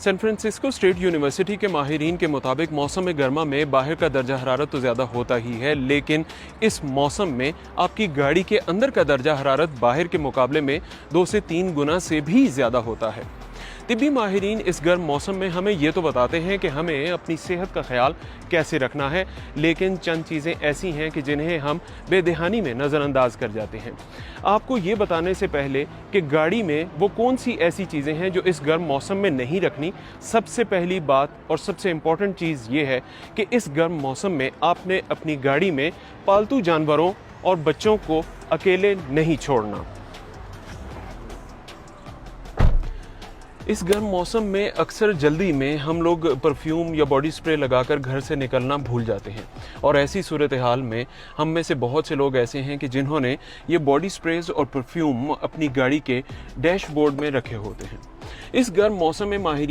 San Francisco state university के माहिरीन के मुताबिक मौसम गर्मा में बाहर का दर्जा हरारत तो ज़्यादा होता ही है, लेकिन इस मौसम में आपकी गाड़ी के अंदर का दर्जा हरारत बाहर के मुकाबले में 2 से 3 गुना से भी ज़्यादा होता है। तिब्बी माहिरीन इस गर्म मौसम में हमें ये तो बताते हैं कि हमें अपनी सेहत का ख्याल कैसे रखना है, लेकिन चंद चीज़ें ऐसी हैं कि जिन्हें हम बेदहानी में नज़रअंदाज कर जाते हैं। आपको ये बताने से पहले कि गाड़ी में वो कौन सी ऐसी चीज़ें हैं जो इस गर्म मौसम में नहीं रखनी, सबसे पहली बात और सबसे इम्पॉर्टेंट चीज़ ये है कि इस गर्म मौसम में आपने अपनी गाड़ी में पालतू जानवरों और बच्चों को अकेले नहीं छोड़ना। इस गर्म मौसम में अक्सर जल्दी में हम लोग परफ्यूम या बॉडी स्प्रे लगाकर घर से निकलना भूल जाते हैं, और ऐसी सूरत हाल में हम में से बहुत से लोग ऐसे हैं कि जिन्होंने ये बॉडी स्प्रेज और परफ्यूम अपनी गाड़ी के डैशबोर्ड में रखे होते हैं। इस गर्म मौसम में माहिर